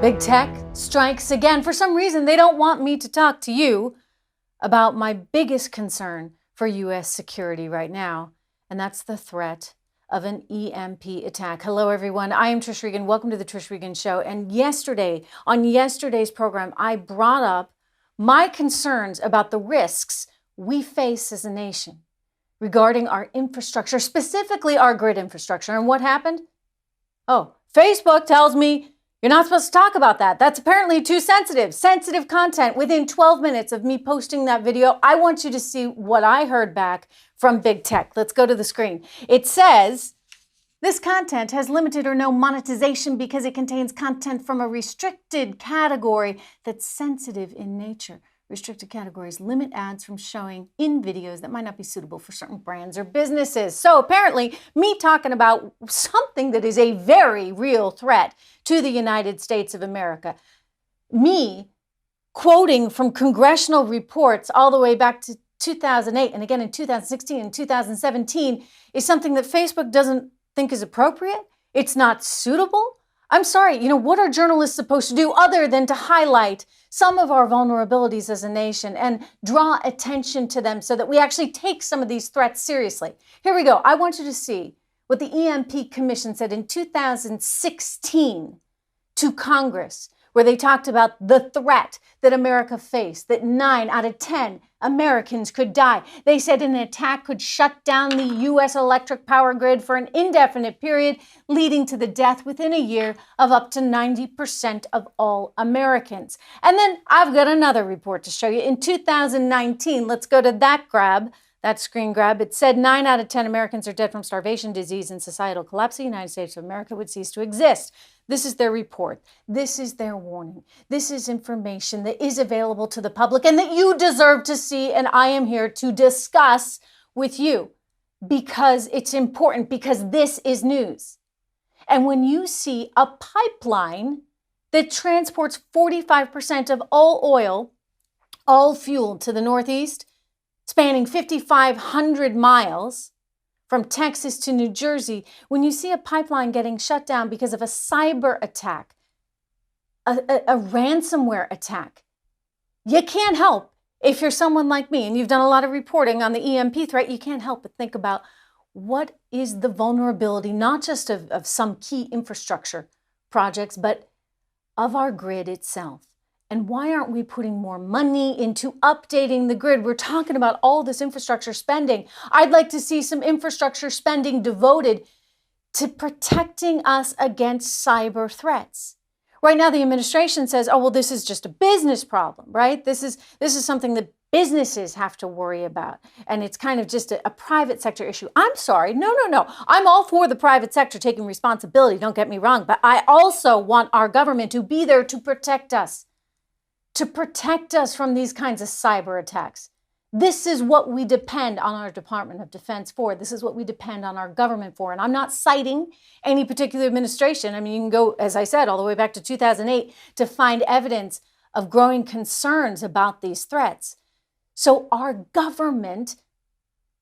Big tech strikes again. For some reason, they don't want me to talk to you about my biggest concern for U.S. security right now, and that's the threat of an EMP attack. Hello, everyone. I am Trish Regan. Welcome to the Trish Regan Show. And on yesterday's program, I brought up my concerns about the risks we face as a nation regarding our infrastructure, specifically our grid infrastructure. And what happened? Oh, Facebook tells me you're not supposed to talk about that. That's apparently too sensitive. Sensitive content. Within 12 minutes of me posting that video, I want you to see what I heard back from big tech. Let's go to the screen. It says, this content has limited or no monetization because it contains content from a restricted category that's sensitive in nature. Restricted categories limit ads from showing in videos that might not be suitable for certain brands or businesses. So apparently, me talking about something that is a very real threat to the United States of America, me quoting from congressional reports all the way back to 2008 and again in 2016 and 2017 is something that Facebook doesn't think is appropriate. It's not suitable. I'm sorry, what are journalists supposed to do other than to highlight some of our vulnerabilities as a nation and draw attention to them so that we actually take some of these threats seriously? Here we go. I want you to see what the EMP Commission said in 2016 to Congress, where they talked about the threat that America faced, that 9 out of 10 Americans could die. They said an attack could shut down the U.S. electric power grid for an indefinite period, leading to the death within a year of up to 90% of all Americans. And then I've got another report to show you. In 2019, let's go to that screen grab. It said 9 out of 10 Americans are dead from starvation, disease, and societal collapse. The United States of America would cease to exist. This is their report. This is their warning. This is information that is available to the public and that you deserve to see. And I am here to discuss with you because it's important, because this is news. And when you see a pipeline that transports 45% of all oil, all fuel to the Northeast, spanning 5,500 miles from Texas to New Jersey, when you see a pipeline getting shut down because of a cyber attack, a ransomware attack, you can't help, if you're someone like me and you've done a lot of reporting on the EMP threat, you can't help but think about what is the vulnerability, not just of some key infrastructure projects, but of our grid itself. And why aren't we putting more money into updating the grid? We're talking about all this infrastructure spending. I'd like to see some infrastructure spending devoted to protecting us against cyber threats. Right now, the administration says, oh, well, this is just a business problem, right? This is something that businesses have to worry about. And it's kind of just a private sector issue. I'm sorry. No. I'm all for the private sector taking responsibility. Don't get me wrong. But I also want our government to be there to protect us from these kinds of cyber attacks. This is what we depend on our Department of Defense for. This is what we depend on our government for. And I'm not citing any particular administration. I mean, you can go, as I said, all the way back to 2008 to find evidence of growing concerns about these threats. So our government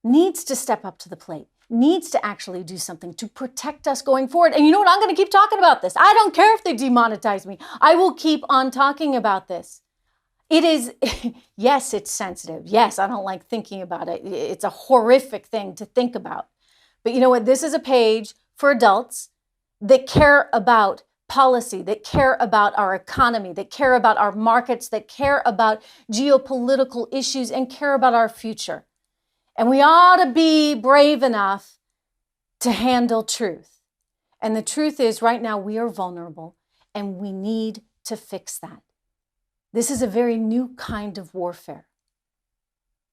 needs to step up to the plate, needs to actually do something to protect us going forward. And you know what? I'm going to keep talking about this. I don't care if they demonetize me. I will keep on talking about this. It is, yes, it's sensitive. Yes, I don't like thinking about it. It's a horrific thing to think about. But you know what? This is a page for adults that care about policy, that care about our economy, that care about our markets, that care about geopolitical issues, and care about our future. And we ought to be brave enough to handle truth. And the truth is, right now, we are vulnerable, and we need to fix that. This is a very new kind of warfare,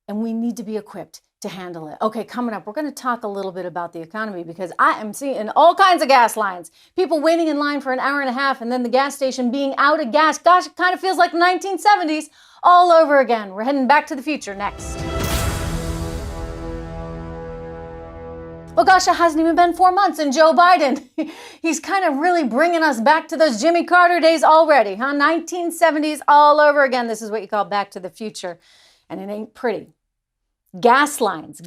and we need to be equipped to handle it. Okay, coming up, we're going to talk a little bit about the economy because I am seeing all kinds of gas lines. People waiting in line for an hour and a half and then the gas station being out of gas. Gosh, it kind of feels like the 1970s all over again. We're heading back to the future next. Well, gosh, it hasn't even been 4 months, and Joe Biden, he's kind of really bringing us back to those Jimmy Carter days already, huh? 1970s all over again. This is what you call back to the future, and it ain't pretty. Gas lines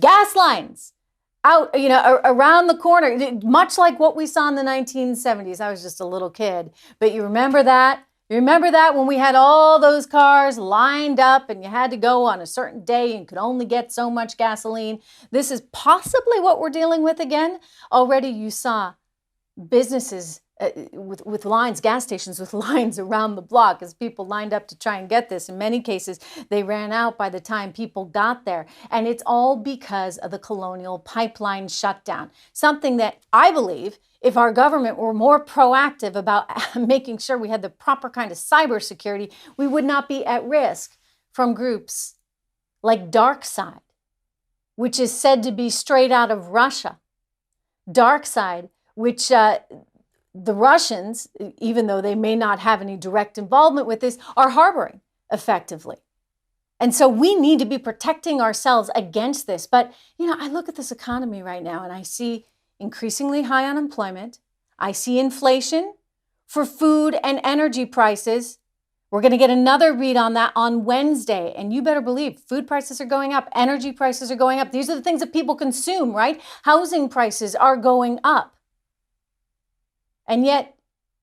out, around the corner, much like what we saw in the 1970s. I was just a little kid, but you remember that? You remember that when we had all those cars lined up and you had to go on a certain day and could only get so much gasoline? This is possibly what we're dealing with again. Already you saw businesses with lines, gas stations with lines around the block as people lined up to try and get this. In many cases, they ran out by the time people got there. And it's all because of the Colonial Pipeline shutdown. Something that I believe, if our government were more proactive about making sure we had the proper kind of cybersecurity, we would not be at risk from groups like DarkSide, which is said to be straight out of Russia. DarkSide, which the Russians, even though they may not have any direct involvement with this, are harboring effectively. And so we need to be protecting ourselves against this. But, I look at this economy right now and I see increasingly high unemployment. I see inflation for food and energy prices. We're going to get another read on that on Wednesday. And you better believe food prices are going up. Energy prices are going up. These are the things that people consume, right? Housing prices are going up. And yet,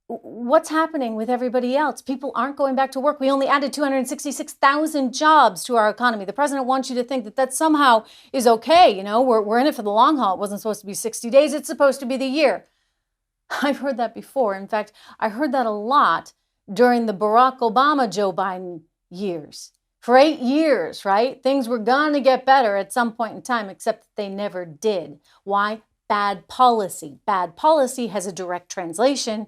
what's happening with everybody else? People aren't going back to work. We only added 266,000 jobs to our economy. The president wants you to think that somehow is okay. We're in it for the long haul. It wasn't supposed to be 60 days. It's supposed to be the year. I've heard that before. In fact, I heard that a lot during the Barack Obama, Joe Biden years. For 8 years, right? Things were going to get better at some point in time, except that they never did. Why? Bad policy. Bad policy has a direct translation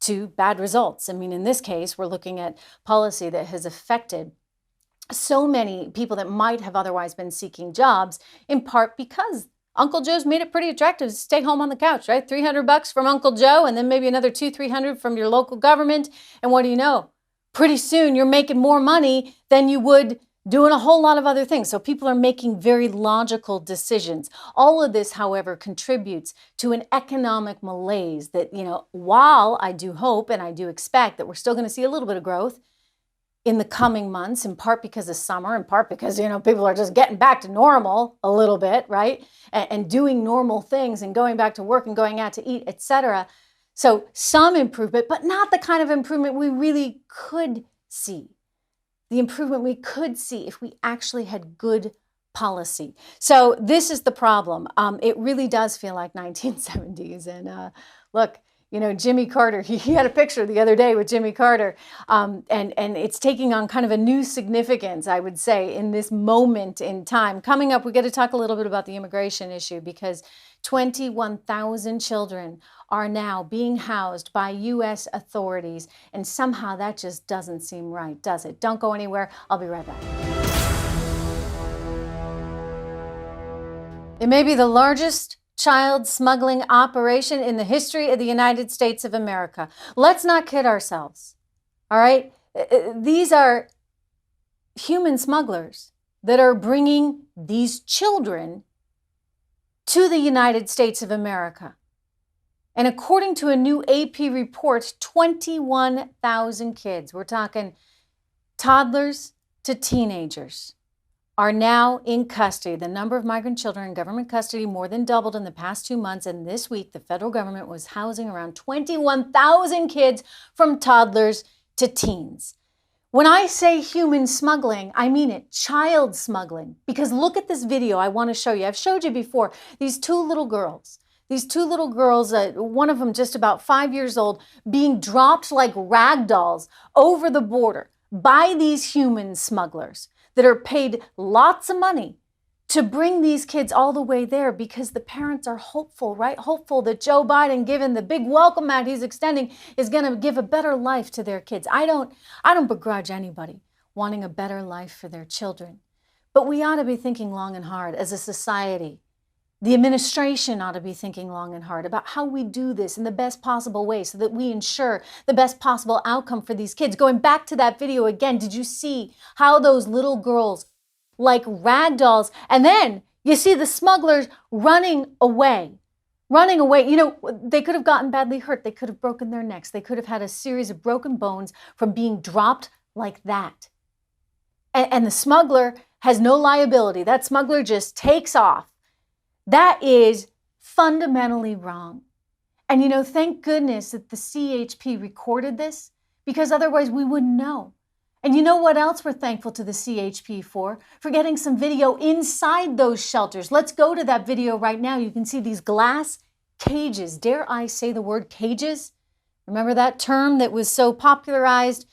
to bad results. In this case, we're looking at policy that has affected so many people that might have otherwise been seeking jobs, in part because Uncle Joe's made it pretty attractive to stay home on the couch, right? $300 from Uncle Joe, and then maybe another $200-300 from your local government. And what do you know? Pretty soon you're making more money than you would doing a whole lot of other things. So people are making very logical decisions. All of this, however, contributes to an economic malaise that, while I do hope and I do expect that we're still going to see a little bit of growth in the coming months, in part because of summer, in part because, people are just getting back to normal a little bit, right? And doing normal things and going back to work and going out to eat, etc. So some improvement, but not the kind of improvement we really could see. The improvement we could see if we actually had good policy. So this is the problem. It really does feel like 1970s. And look, Jimmy Carter, he had a picture the other day with Jimmy Carter. And it's taking on kind of a new significance, I would say, in this moment in time. Coming up, we got to talk a little bit about the immigration issue because 21,000 children are now being housed by U.S. authorities. And somehow that just doesn't seem right, does it? Don't go anywhere. I'll be right back. It may be the largest child smuggling operation in the history of the United States of America. Let's not kid ourselves. All right? These are human smugglers that are bringing these children to the United States of America. And according to a new AP report, 21,000 kids, we're talking toddlers to teenagers, are now in custody. The number of migrant children in government custody more than doubled in the past 2 months. And this week, the federal government was housing around 21,000 kids from toddlers to teens. When I say human smuggling, I mean it, child smuggling. Because look at this video I want to show you. I've showed you before, these two little girls, one of them just about 5 years old, being dropped like rag dolls over the border by these human smugglers that are paid lots of money to bring these kids all the way there because the parents are hopeful, right? Hopeful that Joe Biden, given the big welcome mat he's extending, is going to give a better life to their kids. I don't begrudge anybody wanting a better life for their children. But we ought to be thinking long and hard as a society. The administration ought to be thinking long and hard about how we do this in the best possible way so that we ensure the best possible outcome for these kids. Going back to that video again, did you see how those little girls, like rag dolls, and then you see the smugglers running away? They could have gotten badly hurt. They could have broken their necks. They could have had a series of broken bones from being dropped like that. And the smuggler has no liability. That smuggler just takes off. That is fundamentally wrong. And thank goodness that the CHP recorded this because otherwise we wouldn't know. And you know what else we're thankful to the CHP for? For getting some video inside those shelters. Let's go to that video right now. You can see these glass cages. Dare I say the word cages? Remember that term that was so popularized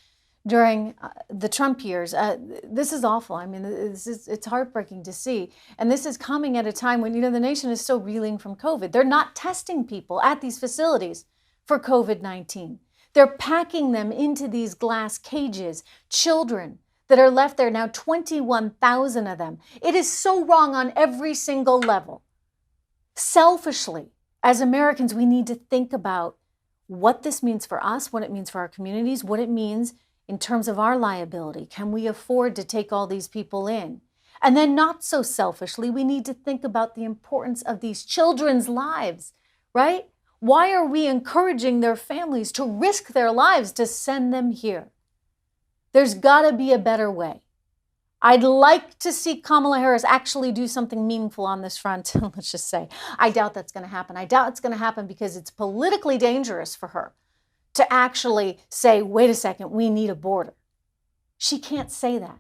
during the Trump years? This is awful. I mean, it's heartbreaking to see. And this is coming at a time when, the nation is still reeling from COVID. They're not testing people at these facilities for COVID-19. They're packing them into these glass cages, children that are left there now, 21,000 of them. It is so wrong on every single level. Selfishly, as Americans, we need to think about what this means for us, what it means for our communities, what it means in terms of our liability. Can we afford to take all these people in? And then not so selfishly, we need to think about the importance of these children's lives, right? Why are we encouraging their families to risk their lives to send them here? There's got to be a better way. I'd like to see Kamala Harris actually do something meaningful on this front. Let's just say, I doubt that's going to happen. I doubt it's going to happen because it's politically dangerous for her to actually say, wait a second, we need a border. She can't say that.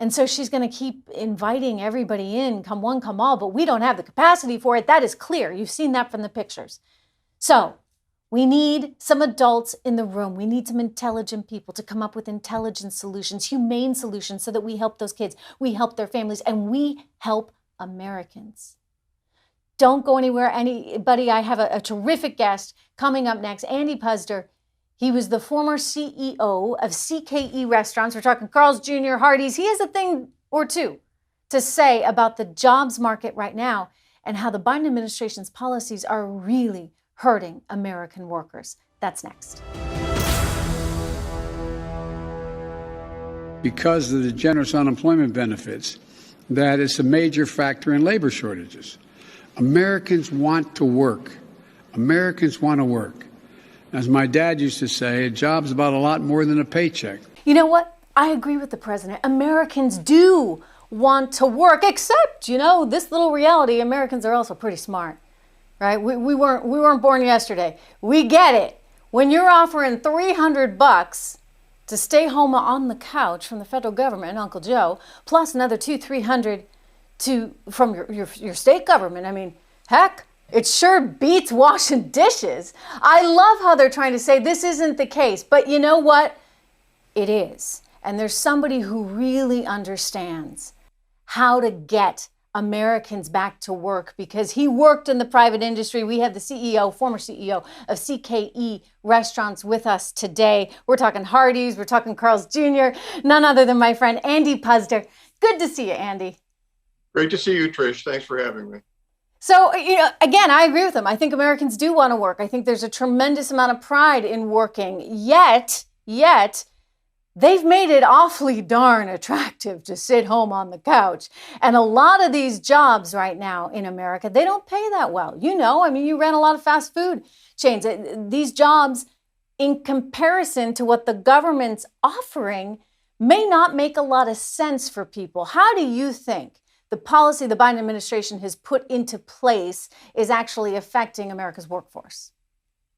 And so she's going to keep inviting everybody in, come one, come all, but we don't have the capacity for it. That is clear. You've seen that from the pictures. So we need some adults in the room. We need some intelligent people to come up with intelligent solutions, humane solutions, so that we help those kids, we help their families, and we help Americans. Don't go anywhere, anybody. I have a terrific guest coming up next, Andy Puzder. He was the former CEO of CKE Restaurants. We're talking Carl's Jr., Hardee's. He has a thing or two to say about the jobs market right now and how the Biden administration's policies are really hurting American workers. That's next. Because of the generous unemployment benefits, that is a major factor in labor shortages. Americans want to work. Americans want to work. As my dad used to say, a job's about a lot more than a paycheck. You know what? I agree with the president. Americans do want to work, except, this little reality, Americans are also pretty smart, right? We weren't born yesterday. We get it. When you're offering $300 to stay home on the couch from the federal government, Uncle Joe, plus another $200-300 from your state government, I mean, heck, it sure beats washing dishes. I love how they're trying to say this isn't the case, but you know what? It is. And there's somebody who really understands how to get Americans back to work because he worked in the private industry. We have the former CEO of CKE Restaurants with us today. We're talking Hardee's, we're talking Carl's Jr., none other than my friend Andy Puzder. Good to see you, Andy. Great to see you, Trish. Thanks for having me. So, again, I agree with him. I think Americans do want to work. I think there's a tremendous amount of pride in working. Yet, they've made it awfully darn attractive to sit home on the couch. And a lot of these jobs right now in America, they don't pay that well. You ran a lot of fast food chains. These jobs, in comparison to what the government's offering, may not make a lot of sense for people. How do you think the policy the Biden administration has put into place is actually affecting America's workforce?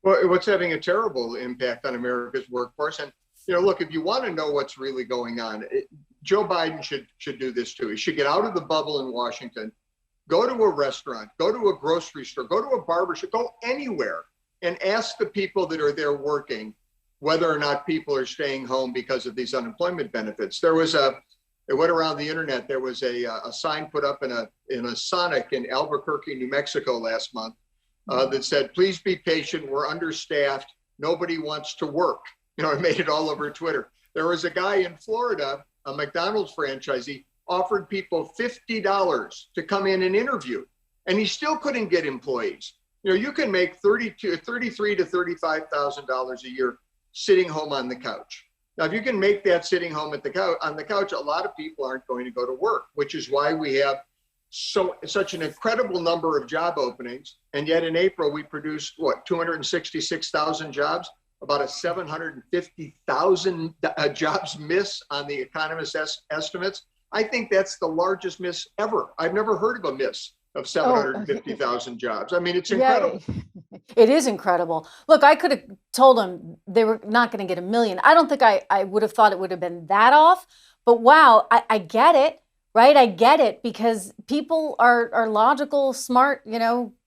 Well, what's having a terrible impact on America's workforce. And, look, if you want to know what's really going on, Joe Biden should do this too. He should get out of the bubble in Washington, go to a restaurant, go to a grocery store, go to a barbershop, go anywhere and ask the people that are there working whether or not people are staying home because of these unemployment benefits. It went around the internet. There was a sign put up in a Sonic in Albuquerque, New Mexico last month that said, "Please be patient. We're understaffed. Nobody wants to work." It made it all over Twitter. There was a guy in Florida, a McDonald's franchisee, offered people $50 to come in and interview, and he still couldn't get employees. You can make $33,000 to $35,000 a year sitting home on the couch. Now, if you can make that sitting home on the couch, a lot of people aren't going to go to work, which is why we have such an incredible number of job openings. And yet in April, we produced, 266,000 jobs, about a 750,000 jobs miss on the economist estimates. I think that's the largest miss ever. I've never heard of a miss of 750,000 jobs. I mean, it's incredible. It is incredible. Look, I could have told them they were not going to get $1 million. I don't think I would have thought it would have been that off. But wow, I get it, right? I get it because people are logical, smart,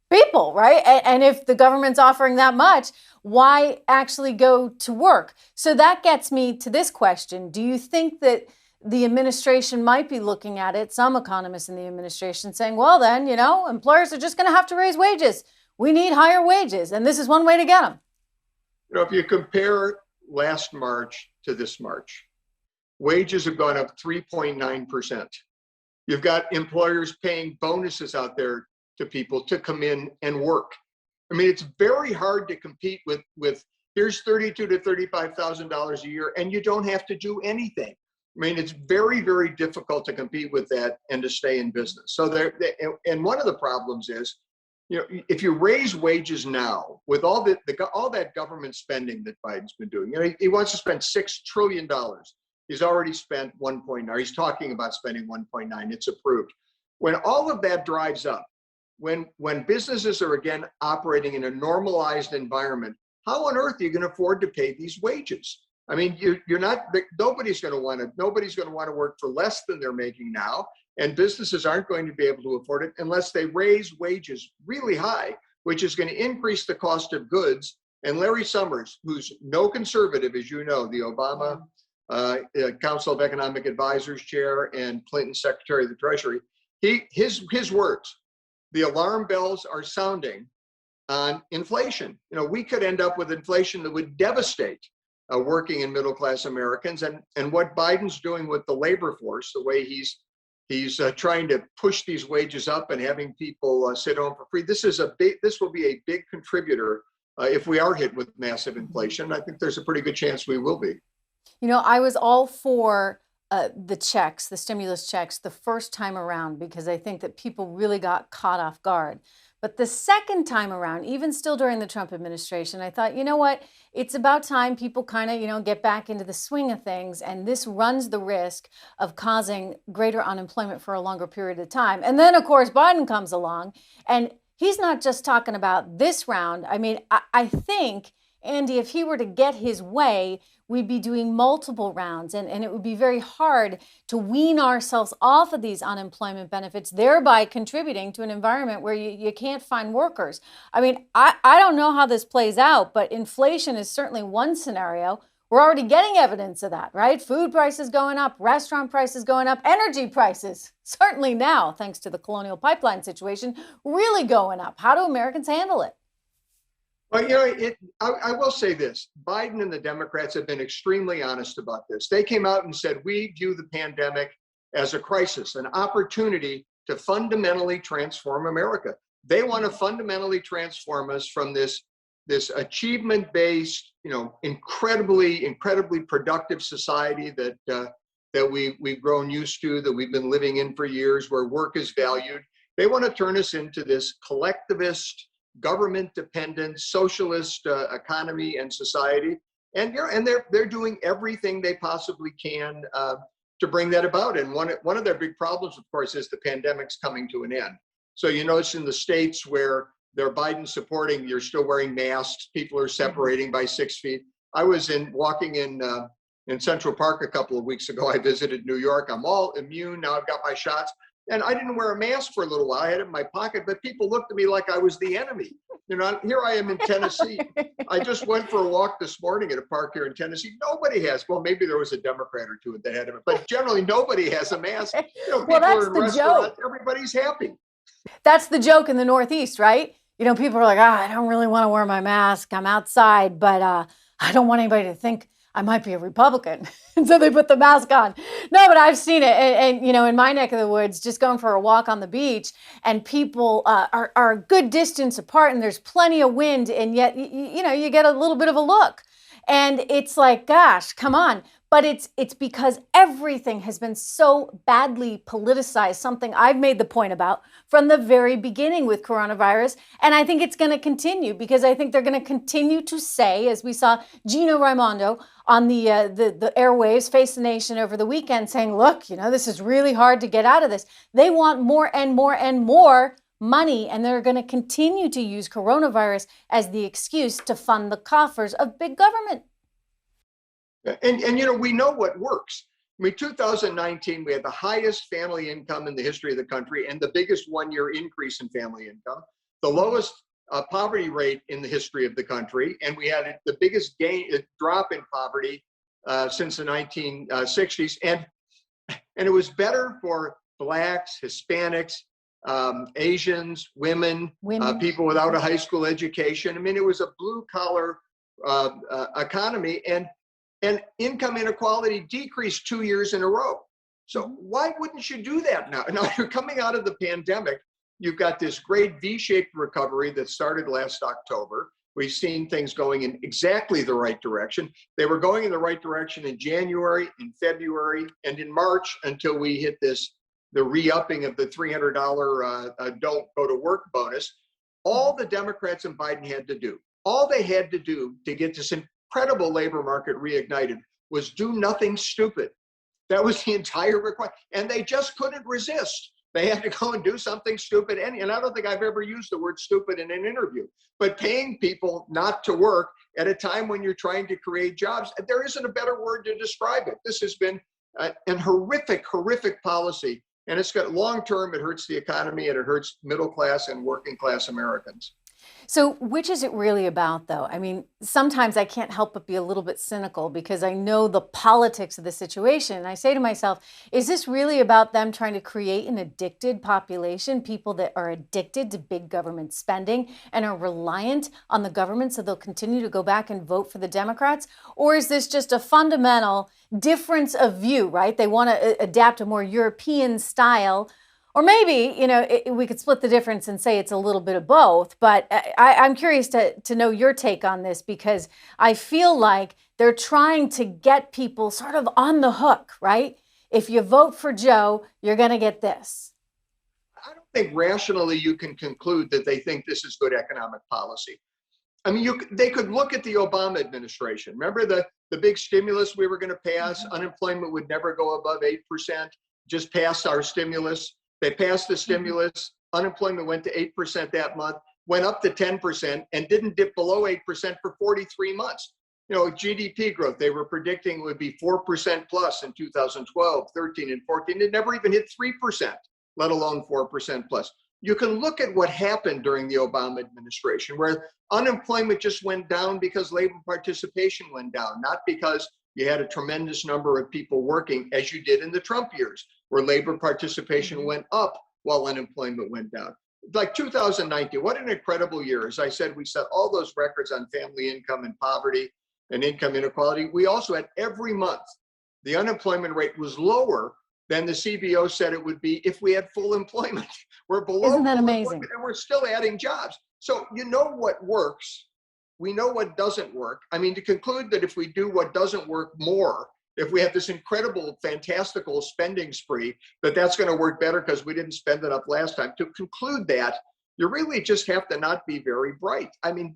people, right? And if the government's offering that much, why actually go to work? So that gets me to this question. Do you think that the administration might be looking at it, some economists in the administration saying, well, then, employers are just going to have to raise wages. We need higher wages, and this is one way to get them. If you compare last March to this March, wages have gone up 3.9%. You've got employers paying bonuses out there to people to come in and work. I mean, it's very hard to compete with here's $32,000 to $35,000 a year, and you don't have to do anything. I mean, it's very, very difficult to compete with that and to stay in business. So and one of the problems is, if you raise wages now with all that government spending that Biden's been doing, he wants to spend $6 trillion. He's already spent 1.9. He's talking about spending 1.9. It's approved. When all of that drives up, when businesses are again operating in a normalized environment, how on earth are you going to afford to pay these wages? I mean, nobody's going to want to work for less than they're making now, and businesses aren't going to be able to afford it unless they raise wages really high, which is going to increase the cost of goods. And Larry Summers, who's no conservative, as you know, the Obama Council of Economic Advisors chair and Clinton Secretary of the Treasury, his words, the alarm bells are sounding on inflation. We could end up with inflation that would devastate working and middle class Americans. And what Biden's doing with the labor force, the way he's trying to push these wages up and having people sit home for free, this will be a big contributor if we are hit with massive inflation. I think there's a pretty good chance we will be. I was all for the stimulus checks, the first time around, because I think that people really got caught off guard. But the second time around, even still during the Trump administration, I thought, what? It's about time people kind of, get back into the swing of things. And this runs the risk of causing greater unemployment for a longer period of time. And then, of course, Biden comes along, and he's not just talking about this round. I mean, I think, Andy, if he were to get his way, we'd be doing multiple rounds, and it would be very hard to wean ourselves off of these unemployment benefits, thereby contributing to an environment where you can't find workers. I mean, I don't know how this plays out, but inflation is certainly one scenario. We're already getting evidence of that, right? Food prices going up, restaurant prices going up, energy prices, certainly now, thanks to the Colonial Pipeline situation, really going up. How do Americans handle it? Well, I will say this. Biden and the Democrats have been extremely honest about this. They came out and said, we view the pandemic as a crisis, an opportunity to fundamentally transform America. They want to fundamentally transform us from this achievement-based, incredibly productive society that we've grown used to, that we've been living in for years, where work is valued. They want to turn us into this collectivist, government-dependent, socialist economy and society, and they're doing everything they possibly can to bring that about. And one of their big problems, of course, is the pandemic's coming to an end. So you notice in the states where they're Biden supporting, you're still wearing masks, people are separating by 6 feet. I was walking in Central Park a couple of weeks ago. I visited New York. I'm all immune now. I've got my shots. And I didn't wear a mask for a little while. I had it in my pocket, but people looked at me like I was the enemy. Here I am in Tennessee. I just went for a walk this morning at a park here in Tennessee. Nobody has. Well, maybe there was a Democrat or two that had it, but generally nobody has a mask. Well, that's the joke. Everybody's happy. That's the joke in the Northeast, right? People are like, I don't really want to wear my mask. I'm outside, but I don't want anybody to think I might be a Republican. And so they put the mask on. No, but I've seen it. And in my neck of the woods, just going for a walk on the beach, and people are a good distance apart, and there's plenty of wind, and yet, you get a little bit of a look. And it's like, gosh, come on. But it's because everything has been so badly politicized, something I've made the point about from the very beginning with coronavirus. And I think it's going to continue, because I think they're going to continue to say, as we saw Gina Raimondo on the airwaves, Face the Nation over the weekend, saying, look, this is really hard to get out of this. They want more and more and more money, and they're going to continue to use coronavirus as the excuse to fund the coffers of big government. And we know what works. I mean, 2019, we had the highest family income in the history of the country and the biggest one-year increase in family income, the lowest poverty rate in the history of the country, and we had the biggest drop in poverty since the 1960s. And it was better for Blacks, Hispanics, Asians, women. People without a high school education. I mean, it was a blue-collar economy, and income inequality decreased 2 years in a row. So why wouldn't you do that now? Now you're coming out of the pandemic. You've got this great V-shaped recovery that started last October. We've seen things going in exactly the right direction. They were going in the right direction in January, in February, and in March until we hit the re-upping of the $300 don't go to work bonus. All the Democrats and Biden had to do, all they had to do to get this incredible labor market reignited was do nothing stupid. That was the entire requirement. And they just couldn't resist. They had to go and do something stupid. And I don't think I've ever used the word stupid in an interview, but paying people not to work at a time when you're trying to create jobs, there isn't a better word to describe it. This has been an horrific, horrific policy. And it's got long-term, it hurts the economy and it hurts middle class and working class Americans. So which is it really about, though? I mean, sometimes I can't help but be a little bit cynical because I know the politics of the situation. And I say to myself, is this really about them trying to create an addicted population, people that are addicted to big government spending and are reliant on the government so they'll continue to go back and vote for the Democrats? Or is this just a fundamental difference of view, right? They want to adapt a more European style. Or maybe, we could split the difference and say it's a little bit of both. But I'm curious to know your take on this, because I feel like they're trying to get people sort of on the hook, right? If you vote for Joe, you're going to get this. I don't think rationally you can conclude that they think this is good economic policy. I mean, they could look at the Obama administration. Remember the big stimulus we were going to pass? Mm-hmm. Unemployment would never go above 8%, just passed our stimulus. They passed the stimulus, unemployment went to 8% that month, went up to 10%, and didn't dip below 8% for 43 months. GDP growth, they were predicting would be 4% plus in 2012, 13, and 14. It never even hit 3%, let alone 4% plus. You can look at what happened during the Obama administration, where unemployment just went down because labor participation went down, not because you had a tremendous number of people working, as you did in the Trump years, where labor participation went up while unemployment went down. Like 2019, what an incredible year. As I said, we set all those records on family income and poverty and income inequality. We also had every month, the unemployment rate was lower than the CBO said it would be if we had full employment. We're below. Isn't that amazing? And we're still adding jobs. So you know what works. We know what doesn't work. I mean, to conclude that if we do what doesn't work more, if we have this incredible, fantastical spending spree, that's going to work better because we didn't spend enough last time. To conclude that, you really just have to not be very bright. I mean,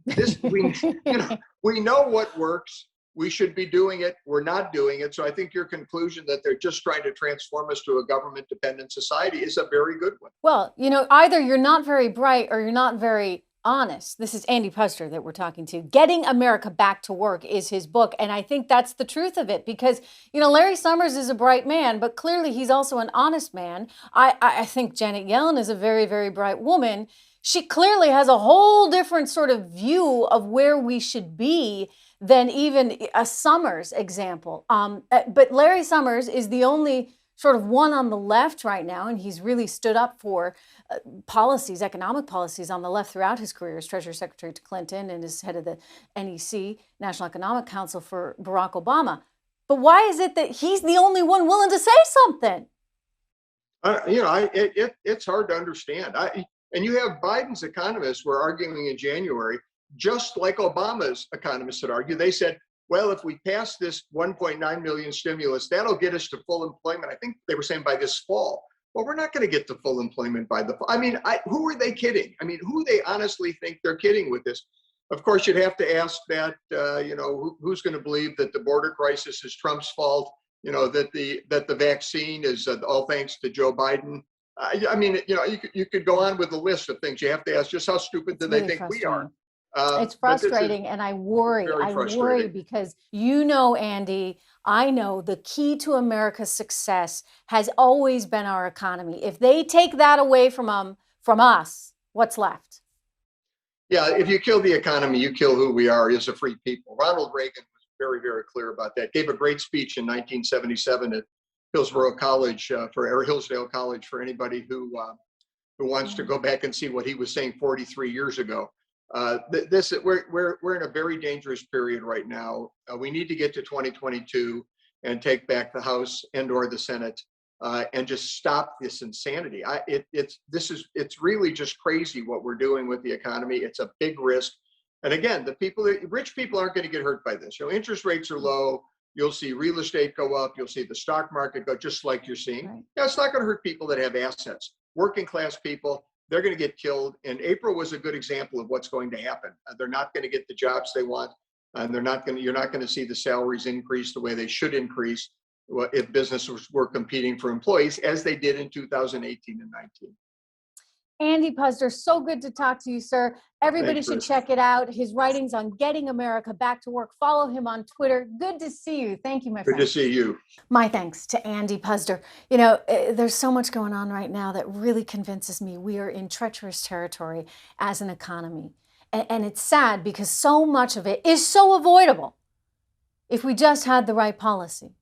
we know what works. We should be doing it. We're not doing it. So I think your conclusion that they're just trying to transform us to a government-dependent society is a very good one. Well, either you're not very bright or you're not very honest. This is Andy Puster that we're talking to. Getting America Back to Work is his book. And I think that's the truth of it because, Larry Summers is a bright man, but clearly he's also an honest man. I think Janet Yellen is a very, very bright woman. She clearly has a whole different sort of view of where we should be than even a Summers example. But Larry Summers is the only sort of one on the left right now, and he's really stood up for policies, economic policies on the left throughout his career as Treasury Secretary to Clinton and as head of the NEC, National Economic Council for Barack Obama. But why is it that he's the only one willing to say something? It's hard to understand. And you have Biden's economists were arguing in January, just like Obama's economists had argued. They said, well, if we pass this 1.9 million stimulus, that'll get us to full employment. I think they were saying by this fall. Well, we're not going to get to full employment by the fall. I mean, who are they kidding? I mean, who they honestly think they're kidding with this? Of course, you'd have to ask that, who's going to believe that the border crisis is Trump's fault, that the vaccine is all thanks to Joe Biden. I mean, you could go on with the list of things. You have to ask just how stupid It's do they really think we are? frustrating. It's But this is frustrating, and I worry. very I worry frustrating. because Andy, I know the key to America's success has always been our economy. If they take that away from us, what's left? Yeah, if you kill the economy, you kill who we are as a free people. Ronald Reagan was very, very clear about that. Gave a great speech in 1977 at Hillsdale College for anybody who wants to go back and see what he was saying 43 years ago. We're in a very dangerous period right now. We need to get to 2022 and take back the House and/or the Senate and just stop this insanity. It's really just crazy what we're doing with the economy. It's a big risk. And again, rich people aren't going to get hurt by this. Interest rates are low. You'll see real estate go up. You'll see the stock market go just like you're seeing. Right. It's not going to hurt people that have assets. Working class people, they're going to get killed. And April was a good example of what's going to happen. They're not going to get the jobs they want, and you're not going to see the salaries increase the way they should increase if businesses were competing for employees as they did in 2018 and 19. Andy Puzder, so good to talk to you, sir. Everybody Thanks, should Trish. check it out. His writings on getting America back to work. Follow him on Twitter. Good to see you. Thank you, my friend. Good to see you. My thanks to Andy Puzder. There's so much going on right now that really convinces me we are in treacherous territory as an economy. And it's sad because so much of it is so avoidable if we just had the right policy.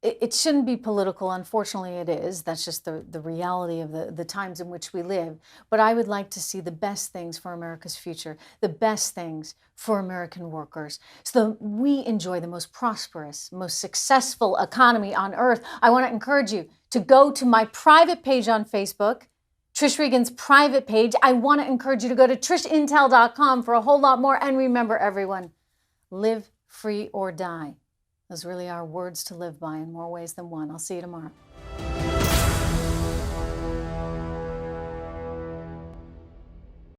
It shouldn't be political. Unfortunately, it is. That's just the reality of the times in which we live. But I would like to see the best things for America's future, the best things for American workers, so that we enjoy the most prosperous, most successful economy on earth. I want to encourage you to go to my private page on Facebook, Trish Regan's private page. I want to encourage you to go to trishintel.com for a whole lot more. And remember, everyone, live free or die. Those really are words to live by in more ways than one. I'll see you tomorrow.